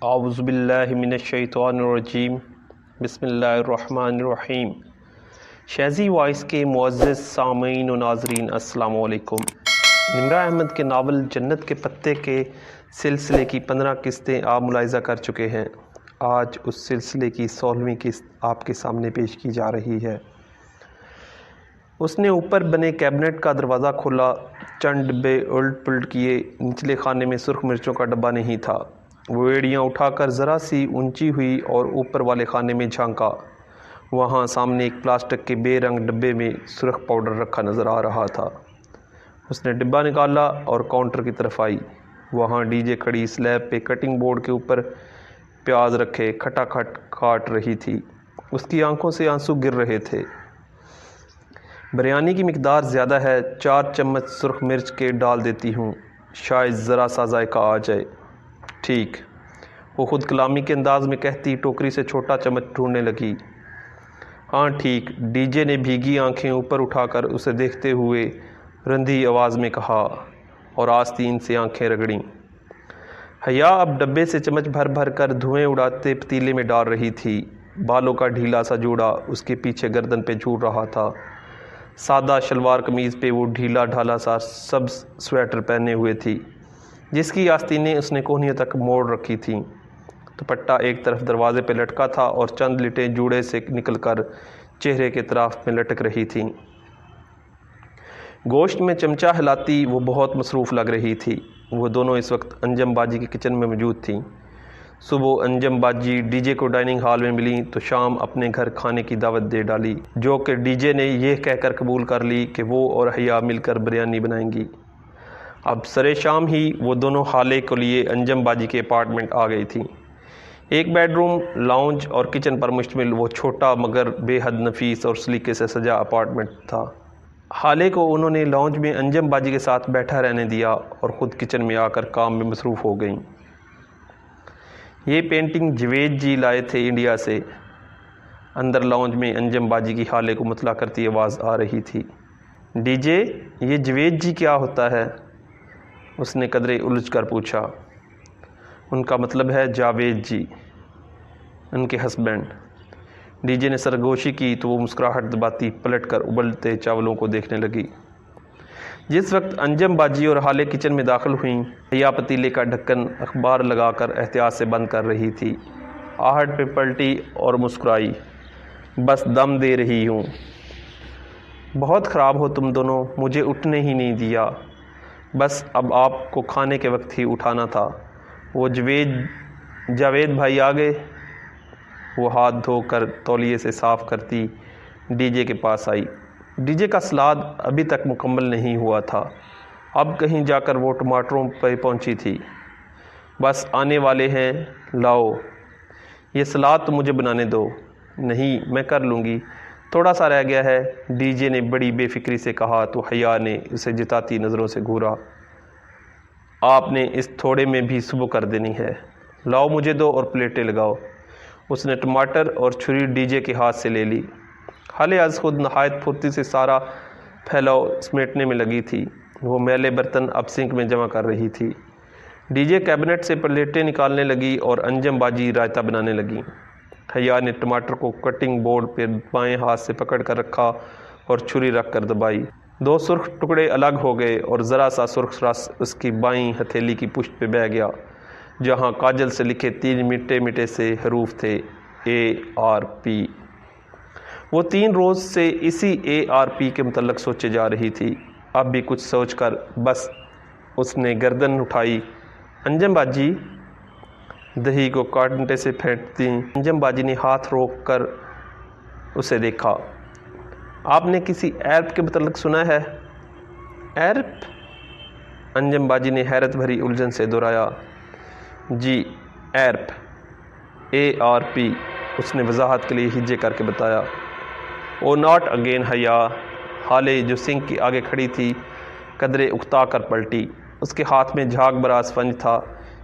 اعوذ باللہ من الشیطان الرجیم بسم اللہ الرحمن الرحیم۔ شیزی وائس کے معزز سامعین و ناظرین السلام علیکم۔ نمرہ احمد کے ناول جنت کے پتے کے سلسلے کی 15 قسطیں آپ ملاحظہ کر چکے ہیں۔ آج اس سلسلے کی 16ویں قسط آپ کے سامنے پیش کی جا رہی ہے۔ اس نے اوپر بنے کیبنٹ کا دروازہ کھولا، چند ڈبے الٹ پلٹ کیے۔ نچلے خانے میں سرخ مرچوں کا ڈبہ نہیں تھا۔ وہ ایڑیاں اٹھا کر ذرا سی اونچی ہوئی اور اوپر والے خانے میں جھانکا۔ وہاں سامنے ایک پلاسٹک کے بے رنگ ڈبے میں سرخ پاؤڈر رکھا نظر آ رہا تھا۔ اس نے ڈبہ نکالا اور کاؤنٹر کی طرف آئی۔ وہاں ڈی جے کھڑی سلیب پہ کٹنگ بورڈ کے اوپر پیاز رکھے کھٹا کھٹ کاٹ رہی تھی۔ اس کی آنکھوں سے آنسو گر رہے تھے۔ بریانی کی مقدار زیادہ ہے، 4 چمچ سرخ مرچ کے ڈال دیتی ہوں، شاید ذرا سا ذائقہ آ جائے۔ ٹھیک، وہ خود کلامی کے انداز میں کہتی ٹوکری سے چھوٹا چمچ ڈھونڈنے لگی۔ ہاں ٹھیک، ڈی جے نے بھیگی آنکھیں اوپر اٹھا کر اسے دیکھتے ہوئے رندھی آواز میں کہا اور آستین سے آنکھیں رگڑیں۔ حیا اب ڈبے سے چمچ بھر بھر کر دھوئیں اڑاتے پتیلے میں ڈال رہی تھی۔ بالوں کا ڈھیلا سا جوڑا اس کے پیچھے گردن پہ جھول رہا تھا۔ سادہ شلوار قمیض پہ وہ ڈھیلا ڈھالا سا سبز سویٹر پہنے ہوئے تھی جس کی آستینیں اس نے کوہنیوں تک موڑ رکھی تھیں۔ دوپٹہ ایک طرف دروازے پہ لٹکا تھا اور چند لٹیں جوڑے سے نکل کر چہرے کے طرف میں لٹک رہی تھیں۔ گوشت میں چمچہ ہلاتی وہ بہت مصروف لگ رہی تھی۔ وہ دونوں اس وقت انجم باجی کے کچن میں موجود تھیں۔ صبح انجم باجی ڈی جے کو ڈائننگ ہال میں ملیں تو شام اپنے گھر کھانے کی دعوت دے ڈالی، جو کہ ڈی جے نے یہ کہہ کر قبول کر لی کہ وہ اور حیا مل کر بریانی بنائیں گی۔ اب سرے شام ہی وہ دونوں حالے کے لیے انجم باجی کے اپارٹمنٹ آ گئی تھیں۔ ایک بیڈ روم، لاؤنج اور کچن پر مشتمل وہ چھوٹا مگر بے حد نفیس اور سلیقے سے سجا اپارٹمنٹ تھا۔ حالے کو انہوں نے لاؤنج میں انجم باجی کے ساتھ بیٹھا رہنے دیا اور خود کچن میں آ کر کام میں مصروف ہو گئیں۔ یہ پینٹنگ جوید جی لائے تھے انڈیا سے۔ اندر لاؤنج میں انجم باجی کی حالے کو مطلع کرتی آواز آ رہی تھی۔ ڈی جے، یہ جوید جی کیا ہوتا ہے؟ اس نے قدرے الجھ کر پوچھا۔ ان کا مطلب ہے جاوید جی، ان کے ہسبینڈ۔ ڈی جے نے سرگوشی کی تو وہ مسکراہٹ دباتی پلٹ کر ابلتے چاولوں کو دیکھنے لگی۔ جس وقت انجم باجی اور حالے کچن میں داخل ہوئیں، حیا پتیلے کا ڈھکن اخبار لگا کر احتیاط سے بند کر رہی تھی۔ آہٹ پہ پلٹی اور مسکرائی۔ بس دم دے رہی ہوں۔ بہت خراب ہو تم دونوں، مجھے اٹھنے ہی نہیں دیا۔ بس اب آپ کو کھانے کے وقت ہی اٹھانا تھا۔ وہ جاوید بھائی آ گئے؟ وہ ہاتھ دھو کر تولیے سے صاف کرتی ڈی جے کے پاس آئی۔ ڈی جے کا سلاد ابھی تک مکمل نہیں ہوا تھا۔ اب کہیں جا کر وہ ٹماٹروں پہ پہنچی تھی۔ بس آنے والے ہیں، لاؤ۔ یہ سلاد تو مجھے بنانے دو۔ نہیں، میں کر لوں گی، تھوڑا سا رہ گیا ہے، ڈی جے نے بڑی بے فکری سے کہا تو حیا نے اسے جتاتی نظروں سے گھورا۔ آپ نے اس تھوڑے میں بھی صبح کر دینی ہے۔ لاؤ مجھے دو اور پلیٹیں لگاؤ۔ اس نے ٹماٹر اور چھری ڈی جے کے ہاتھ سے لے لی۔ حالے از خود نہایت پھرتی سے سارا پھیلاؤ سمیٹنے میں لگی تھی۔ وہ میلے برتن اب سنک میں جمع کر رہی تھی۔ ڈی جے کیبنٹ سے پلیٹیں نکالنے لگی اور انجم باجی رائتہ بنانے لگی۔ حیا نے ٹماٹر کو کٹنگ بورڈ پہ بائیں ہاتھ سے پکڑ کر رکھا اور چھری رکھ کر دبائی۔ 2 سرخ ٹکڑے الگ ہو گئے اور ذرا سا سرخ رس اس کی بائیں ہتھیلی کی پشت پہ بہہ گیا، جہاں کاجل سے لکھے 3 میٹھے میٹھے سے حروف تھے، ARP۔ وہ 3 روز سے اسی ARP کے متعلق سوچے جا رہی تھی۔ اب بھی کچھ سوچ کر بس اس نے گردن اٹھائی۔ انجم باجی، دہی کو کانٹے سے پھینکتی انجم باجی نے ہاتھ روک کر اسے دیکھا۔ آپ نے کسی ایرپ کے متعلق سنا ہے؟ ایرپ؟ انجم باجی نے حیرت بھری الجھن سے دہرایا۔ جی، ایرپ، ARP، اس نے وضاحت کے لیے ہجے کر کے بتایا۔ او ناٹ اگین حیا۔ حالے جو سنک کے آگے کھڑی تھی قدرے اکتا کر پلٹی۔ اس کے ہاتھ میں جھاگ برا اسفنج تھا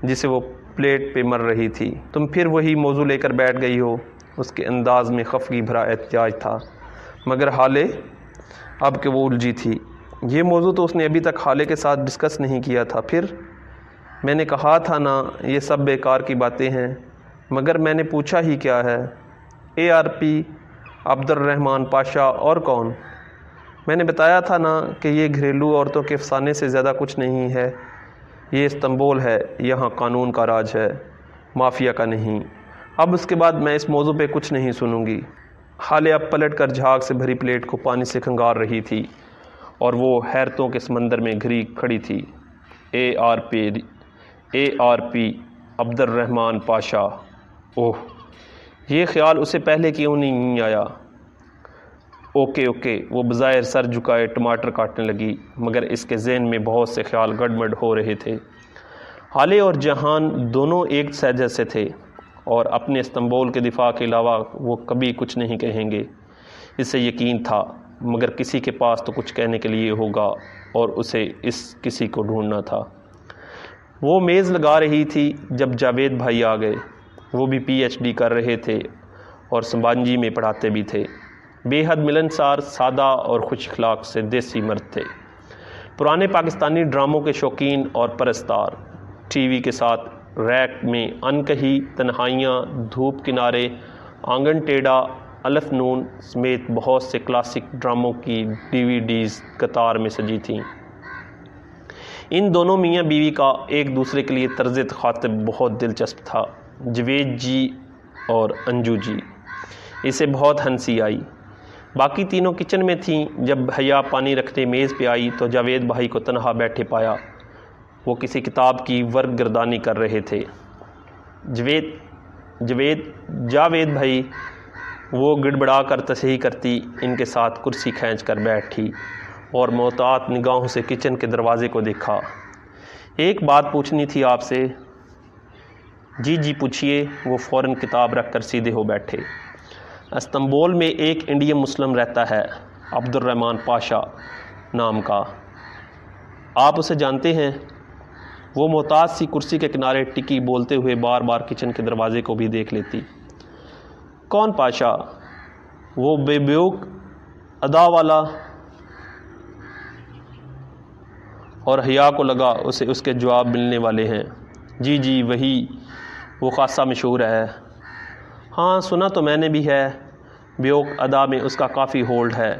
جسے وہ پلیٹ پہ مر رہی تھی۔ تم پھر وہی موضوع لے کر بیٹھ گئی ہو؟ اس کے انداز میں خفگی بھرا احتجاج تھا۔ مگر حالے، اب کہ وہ الجھی تھی، یہ موضوع تو اس نے ابھی تک حالے کے ساتھ ڈسکس نہیں کیا تھا۔ پھر میں نے کہا تھا نا یہ سب بیکار کی باتیں ہیں، مگر میں نے پوچھا ہی کیا ہے؟ ARP عبد الرحمن پاشا اور کون؟ میں نے بتایا تھا نا کہ یہ گھریلو عورتوں کے افسانے سے زیادہ کچھ نہیں ہے۔ یہ استنبول ہے، یہاں قانون کا راج ہے، مافیا کا نہیں۔ اب اس کے بعد میں اس موضوع پہ کچھ نہیں سنوں گی۔ حالے اب پلٹ کر جھاگ سے بھری پلیٹ کو پانی سے کھنگار رہی تھی اور وہ حیرتوں کے سمندر میں گھری کھڑی تھی۔ ARP عبد الرحمن پاشا، اوہ، یہ خیال اسے پہلے کیوں نہیں آیا؟ اوکے، وہ بظاہر سر جھکائے ٹماٹر کاٹنے لگی، مگر اس کے ذہن میں بہت سے خیال گڑبڑ ہو رہے تھے۔ حالے اور جہان دونوں ایک سا جیسے تھے اور اپنے استنبول کے دفاع کے علاوہ وہ کبھی کچھ نہیں کہیں گے، اسے یقین تھا، مگر کسی کے پاس تو کچھ کہنے کے لیے ہوگا اور اسے اس کسی کو ڈھونڈنا تھا۔ وہ میز لگا رہی تھی جب جاوید بھائی آ گئے۔ وہ بھی PhD کر رہے تھے اور سمبانجی میں پڑھاتے بھی تھے۔ بے حد ملنسار، سادہ اور خوش اخلاق سے دیسی مرد تھے، پرانے پاکستانی ڈراموں کے شوقین اور پرستار۔ ٹی وی کے ساتھ ریک میں انکہی تنہائیاں، دھوپ کنارے، آنگن ٹیڑھا، الف نون سمیت بہت سے کلاسک ڈراموں کی DVDs قطار میں سجی تھیں۔ ان دونوں میاں بیوی کا ایک دوسرے کے لیے طرز تخاطب بہت دلچسپ تھا۔ جاوید جی اور انجو جی، اسے بہت ہنسی آئی۔ باقی تینوں کچن میں تھیں۔ جب حیا پانی رکھنے میز پہ آئی تو جاوید بھائی کو تنہا بیٹھے پایا۔ وہ کسی کتاب کی ورق گردانی کر رہے تھے۔ جاوید بھائی، وہ گڑبڑا کر تصحیح کرتی ان کے ساتھ کرسی کھینچ کر بیٹھی اور محتاط نگاہوں سے کچن کے دروازے کو دیکھا۔ ایک بات پوچھنی تھی آپ سے۔ جی پوچھئے۔ وہ فوراً کتاب رکھ کر سیدھے ہو بیٹھے۔ استنبول میں ایک انڈین مسلم رہتا ہے، عبد الرحمن پاشا نام کا، آپ اسے جانتے ہیں؟ وہ محتاط سی کرسی کے کنارے ٹکی بولتے ہوئے بار بار کچن کے دروازے کو بھی دیکھ لیتی۔ کون پاشا؟ وہ بے بیوق ادا والا؟ اور حیا کو لگا اسے اس کے جواب ملنے والے ہیں۔ جی وہی، وہ خاصا مشہور ہے۔ ہاں سنا تو میں نے بھی ہے۔ بیوق ادا میں اس کا کافی ہولڈ ہے،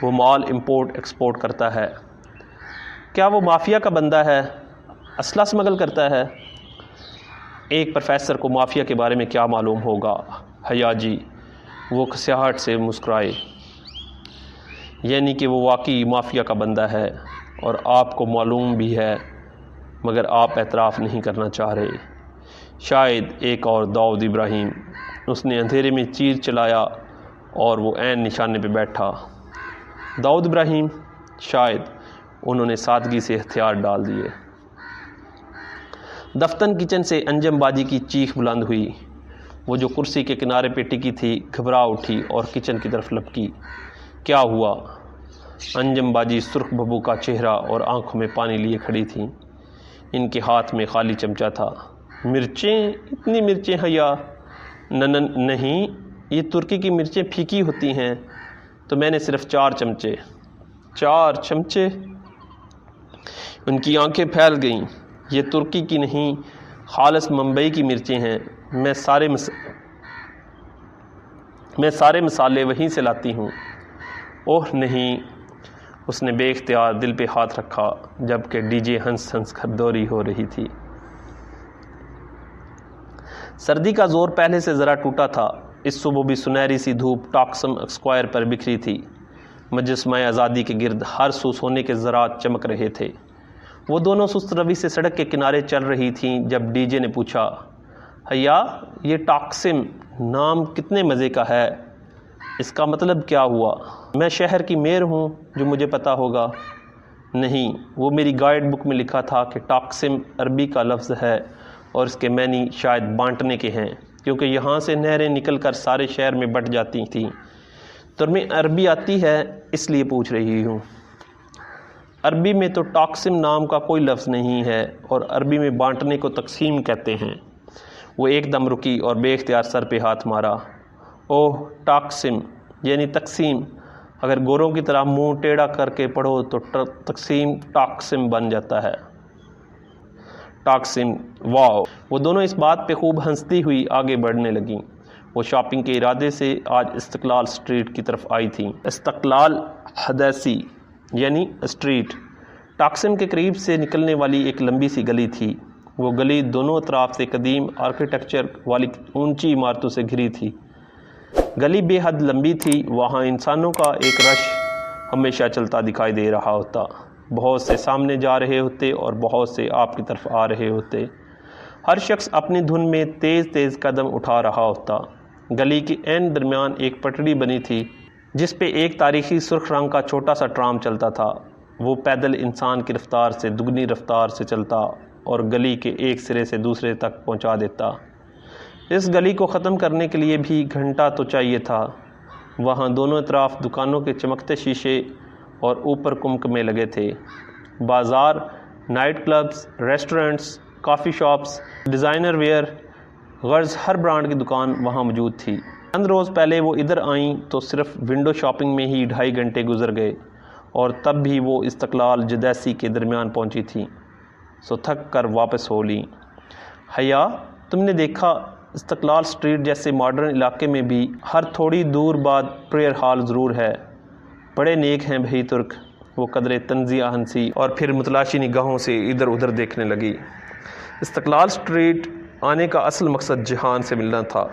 وہ مال امپورٹ ایکسپورٹ کرتا ہے۔ کیا وہ مافیا کا بندہ ہے؟ اسلحہ اسمگل کرتا ہے؟ ایک پروفیسر کو مافیا کے بارے میں کیا معلوم ہوگا حیا جی؟ وہ کھسیاہٹ سے مسکرائے۔ یعنی کہ وہ واقعی مافیا کا بندہ ہے اور آپ کو معلوم بھی ہے، مگر آپ اعتراف نہیں کرنا چاہ رہے۔ شاید ایک اور داؤد ابراہیم۔ اس نے اندھیرے میں چیر چلایا اور وہ عین نشانے پہ بیٹھا۔ داؤد ابراہیم؟ شاید۔ انہوں نے سادگی سے ہتھیار ڈال دیے۔ دفتن کچن سے انجم باجی کی چیخ بلند ہوئی۔ وہ جو کرسی کے کنارے پہ ٹکی تھی گھبرا اٹھی اور کچن کی طرف لپکی۔ کیا ہوا؟ انجم باجی سرخ بھبو کا چہرہ اور آنکھوں میں پانی لیے کھڑی تھیں۔ ان کے ہاتھ میں خالی چمچہ تھا۔ مرچیں؟ اتنی مرچیں حیا؟ نہیں، یہ ترکی کی مرچیں پھیکی ہوتی ہیں، تو میں نے صرف 4 چمچے۔ 4 چمچے؟ ان کی آنکھیں پھیل گئیں۔ یہ ترکی کی نہیں، خالص ممبئی کی مرچیں ہیں۔ میں سارے مسالے وہیں سے لاتی ہوں۔ اوہ نہیں، اس نے بے اختیار دل پہ ہاتھ رکھا جبکہ ڈی جے ہنس ہنس کر دوری ہو رہی تھی۔ سردی کا زور پہلے سے ذرا ٹوٹا تھا۔ اس صبح بھی سنہری سی دھوپ ٹاکسم اسکوائر پر بکھری تھی۔ مجسمہ آزادی کے گرد ہر سو سونے کے ذرات چمک رہے تھے۔ وہ دونوں سست روی سے سڑک کے کنارے چل رہی تھیں جب ڈی جے نے پوچھا، حیا یہ ٹاکسم نام کتنے مزے کا ہے، اس کا مطلب کیا ہوا؟ میں شہر کی میئر ہوں، جو مجھے پتہ ہوگا۔ نہیں، وہ میری گائیڈ بک میں لکھا تھا کہ ٹاکسم عربی کا لفظ ہے اور اس کے معنی شاید بانٹنے کے ہیں، کیونکہ یہاں سے نہریں نکل کر سارے شہر میں بٹ جاتی تھیں۔ تمہیں عربی آتی ہے اس لیے پوچھ رہی ہوں۔ عربی میں تو ٹاکسم نام کا کوئی لفظ نہیں ہے اور عربی میں بانٹنے کو تقسیم کہتے ہیں۔ وہ ایک دم رکی اور بے اختیار سر پہ ہاتھ مارا۔ اوہ، ٹاکسم یعنی تقسیم۔ اگر گوروں کی طرح منہ ٹیڑھا کر کے پڑھو تو تقسیم ٹاکسم بن جاتا ہے۔ ٹاکسم واو۔ وہ دونوں اس بات پہ خوب ہنستی ہوئی آگے بڑھنے لگیں۔ وہ شاپنگ کے ارادے سے آج استقلال اسٹریٹ کی طرف آئی تھیں۔ استقلال حدیثی یعنی اسٹریٹ ٹاکسم کے قریب سے نکلنے والی ایک لمبی سی گلی تھی۔ وہ گلی دونوں اطراف سے قدیم آرکیٹیکچر والی اونچی عمارتوں سے گھری تھی۔ گلی بے حد لمبی تھی۔ وہاں انسانوں کا ایک رش ہمیشہ چلتا دکھائی دے رہا ہوتا۔ بہت سے سامنے جا رہے ہوتے اور بہت سے آپ کی طرف آ رہے ہوتے۔ ہر شخص اپنی دھن میں تیز تیز قدم اٹھا رہا ہوتا۔ گلی کے عین درمیان ایک پٹڑی بنی تھی جس پہ ایک تاریخی سرخ رنگ کا چھوٹا سا ٹرام چلتا تھا۔ وہ پیدل انسان کی رفتار سے دگنی رفتار سے چلتا اور گلی کے ایک سرے سے دوسرے تک پہنچا دیتا۔ اس گلی کو ختم کرنے کے لیے بھی گھنٹہ تو چاہیے تھا۔ وہاں دونوں اطراف دکانوں کے چمکتے شیشے اور اوپر کمکمے لگے تھے۔ بازار، night clubs, restaurants, coffee shops, designer where, غرض ہر برانڈ کی دکان وہاں موجود تھی۔ چند روز پہلے وہ ادھر آئیں تو صرف ونڈو شاپنگ میں ہی 2.5 گھنٹے گزر گئے اور تب بھی وہ استقلال جدیسی کے درمیان پہنچی تھیں، سو تھک کر واپس ہو لیں۔ حیا، تم نے دیکھا استقلال اسٹریٹ جیسے ماڈرن علاقے میں بھی ہر تھوڑی دور بعد پریئر ہال ضرور ہے۔ بڑے نیک ہیں بھائی ترک۔ وہ قدرے طنزیہ ہنسی اور پھر متلاشی نگاہوں سے ادھر ادھر دیکھنے لگی۔ استقلال اسٹریٹ آنے کا اصل مقصد جہان سے ملنا تھا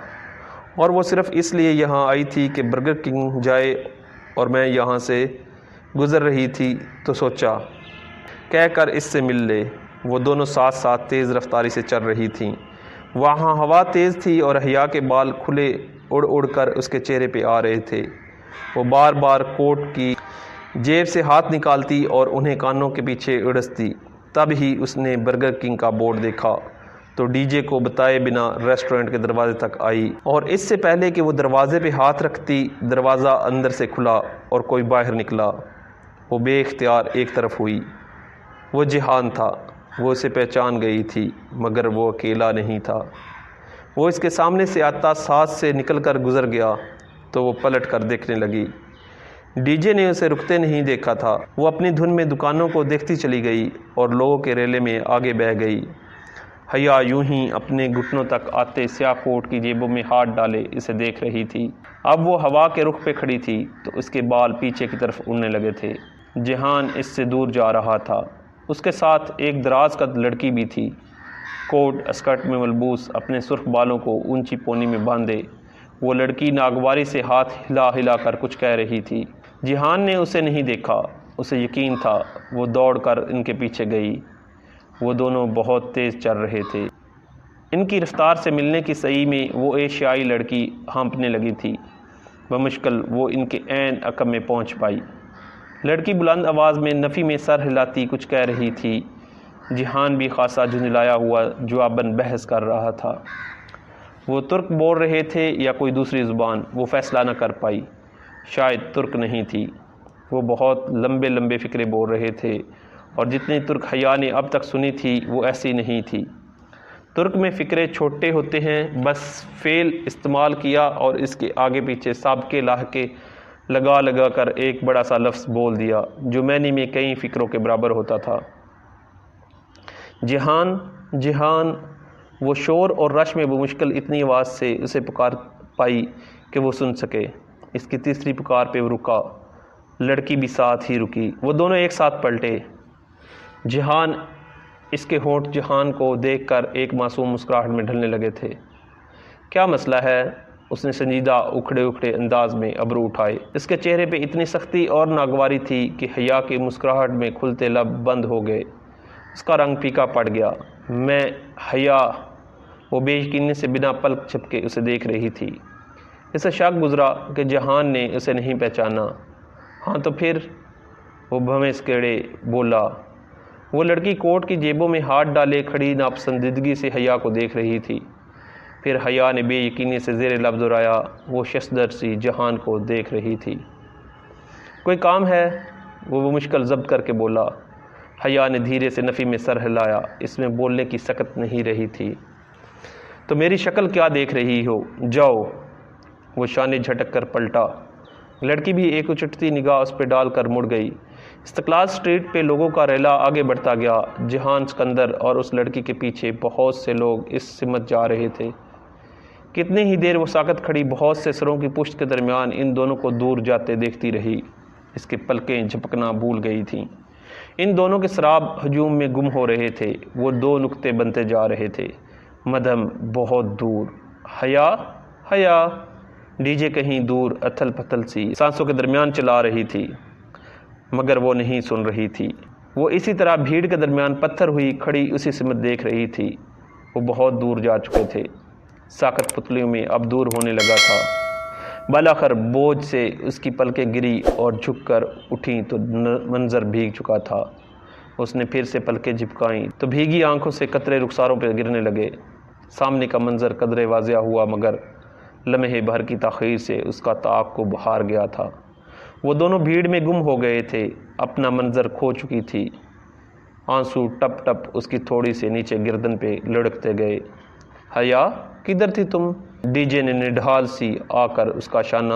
اور وہ صرف اس لیے یہاں آئی تھی کہ برگر کنگ جائے، اور میں یہاں سے گزر رہی تھی تو سوچا کہہ کر اس سے مل لے۔ وہ دونوں ساتھ ساتھ تیز رفتاری سے چل رہی تھیں۔ وہاں ہوا تیز تھی اور حیا کے بال کھلے اڑ اڑ کر اس کے چہرے پہ آ رہے تھے۔ وہ بار بار کوٹ کی جیب سے ہاتھ نکالتی اور انہیں کانوں کے پیچھے اڑستی۔ تب ہی اس نے برگر کنگ کا بورڈ دیکھا تو ڈی جے کو بتائے بنا ریسٹورنٹ کے دروازے تک آئی، اور اس سے پہلے کہ وہ دروازے پہ ہاتھ رکھتی دروازہ اندر سے کھلا اور کوئی باہر نکلا۔ وہ بے اختیار ایک طرف ہوئی۔ وہ جہان تھا۔ وہ اسے پہچان گئی تھی، مگر وہ اکیلا نہیں تھا۔ وہ اس کے سامنے سے آتا ساتھ سے نکل کر گزر گیا تو وہ پلٹ کر دیکھنے لگی۔ ڈی جے نے اسے رکتے نہیں دیکھا تھا۔ وہ اپنی دھن میں دکانوں کو دیکھتی چلی گئی اور لوگوں کے ریلے میں آگے بہ گئی۔ حیا یوں ہی اپنے گھٹنوں تک آتے سیاہ کوٹ کی جیبوں میں ہاتھ ڈالے اسے دیکھ رہی تھی۔ اب وہ ہوا کے رخ پہ کھڑی تھی تو اس کے بال پیچھے کی طرف اڑنے لگے تھے۔ جہان اس سے دور جا رہا تھا۔ اس کے ساتھ ایک دراز قد لڑکی بھی تھی، کوٹ اسکرٹ میں ملبوس، اپنے سرخ بالوں کو اونچی پونی میں باندھے۔ وہ لڑکی ناگواری سے ہاتھ ہلا ہلا کر کچھ کہہ رہی تھی۔ جہان نے اسے نہیں دیکھا۔ اسے یقین تھا۔ وہ دوڑ کر ان کے پیچھے گئی۔ وہ دونوں بہت تیز چل رہے تھے۔ ان کی رفتار سے ملنے کی سعی میں وہ ایشیائی لڑکی ہانپنے لگی تھی۔ بمشکل وہ ان کے عین عقب میں پہنچ پائی۔ لڑکی بلند آواز میں نفی میں سر ہلاتی کچھ کہہ رہی تھی۔ جہان بھی خاصا جھنجھلایا ہوا جواباً بحث کر رہا تھا۔ وہ ترک بول رہے تھے یا کوئی دوسری زبان، وہ فیصلہ نہ کر پائی۔ شاید ترک نہیں تھی۔ وہ بہت لمبے لمبے فقرے بول رہے تھے اور جتنی ترک حیا نے اب تک سنی تھی وہ ایسی نہیں تھی۔ ترک میں فقرے چھوٹے ہوتے ہیں، بس فعل استعمال کیا اور اس کے آگے پیچھے سابقے لاحقے لگا لگا کر ایک بڑا سا لفظ بول دیا جو معنی میں کئی فقروں کے برابر ہوتا تھا۔ جہان، جہان۔ وہ شور اور رش میں بمشکل اتنی آواز سے اسے پکار پائی کہ وہ سن سکے۔ اس کی تیسری پکار پہ وہ رکا۔ لڑکی بھی ساتھ ہی رکی۔ وہ دونوں ایک ساتھ پلٹے۔ جہان، اس کے ہونٹ جہان کو دیکھ کر ایک معصوم مسکراہٹ میں ڈھلنے لگے تھے۔ کیا مسئلہ ہے؟ اس نے سنجیدہ اکھڑے اکھڑے انداز میں ابرو اٹھائے۔ اس کے چہرے پہ اتنی سختی اور ناگواری تھی کہ حیا کی مسکراہٹ میں کھلتے لب بند ہو گئے۔ اس کا رنگ پھیکا پڑ گیا۔ میں حیا، وہ بے یقینی سے بنا پلک جھپکے اسے دیکھ رہی تھی۔ اسے شک گزرا کہ جہان نے اسے نہیں پہچانا۔ ہاں تو پھر؟ وہ بھنس کیڑے بولا۔ وہ لڑکی کوٹ کی جیبوں میں ہاتھ ڈالے کھڑی ناپسندیدگی سے حیا کو دیکھ رہی تھی۔ پھر حیا نے بے یقینی سے زیر لب دہرایا۔ وہ ششدر سی جہان کو دیکھ رہی تھی۔ کوئی کام ہے؟ وہ مشکل ضبط کر کے بولا۔ حیا نے دھیرے سے نفی میں سر ہلایا۔ اس میں بولنے کی سکت نہیں رہی تھی۔ تو میری شکل کیا دیکھ رہی ہو؟ جاؤ۔ وہ شانے جھٹک کر پلٹا۔ لڑکی بھی ایک اچٹتی نگاہ اس پہ ڈال کر مڑ گئی۔ استقلال اسٹریٹ پہ لوگوں کا ریلا آگے بڑھتا گیا۔ جہان سکندر اور اس لڑکی کے پیچھے بہت سے لوگ اس سمت جا رہے تھے۔ کتنی ہی دیر وہ ساکت کھڑی بہت سے سروں کی پشت کے درمیان ان دونوں کو دور جاتے دیکھتی رہی۔ اس کی پلکیں جھپکنا بھول گئی تھیں۔ ان دونوں کے سراب ہجوم میں گم ہو رہے تھے۔ وہ دو نقطے بنتے جا رہے تھے۔ مدھم بہت دور، حیا حیا ڈی جے کہیں دور اتھل پتھل سی سانسوں کے درمیان چلا رہی تھی، مگر وہ نہیں سن رہی تھی۔ وہ اسی طرح بھیڑ کے درمیان پتھر ہوئی کھڑی اسی سمت دیکھ رہی تھی۔ وہ بہت دور جا چکے تھے۔ ساکت پتلیوں میں اب دور ہونے لگا تھا۔ بالاخر بوجھ سے اس کی پلکیں گری اور جھک کر اٹھیں تو منظر بھیگ چکا تھا۔ اس نے پھر سے پلکیں جھپکائیں تو بھیگی آنکھوں سے قطرے رخساروں پہ گرنے لگے۔ سامنے کا منظر قدرے واضح ہوا، مگر لمحے بھر کی تاخیر سے اس کا تعاقب ہار گیا تھا۔ وہ دونوں بھیڑ میں گم ہو گئے تھے، اپنا منظر کھو چکی تھی۔ آنسو ٹپ ٹپ اس کی تھوڑی سے نیچے گردن پہ لڑکتے گئے۔ حیا کدھر تھی تم؟ ڈی جے نے نڈھال سی آ کر اس کا شانہ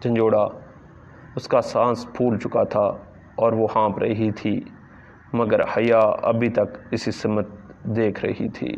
جھنجھوڑا۔ اس کا سانس پھول چکا تھا اور وہ ہانپ رہی تھی، مگر حیا ابھی تک اسی سمت دیکھ رہی تھی۔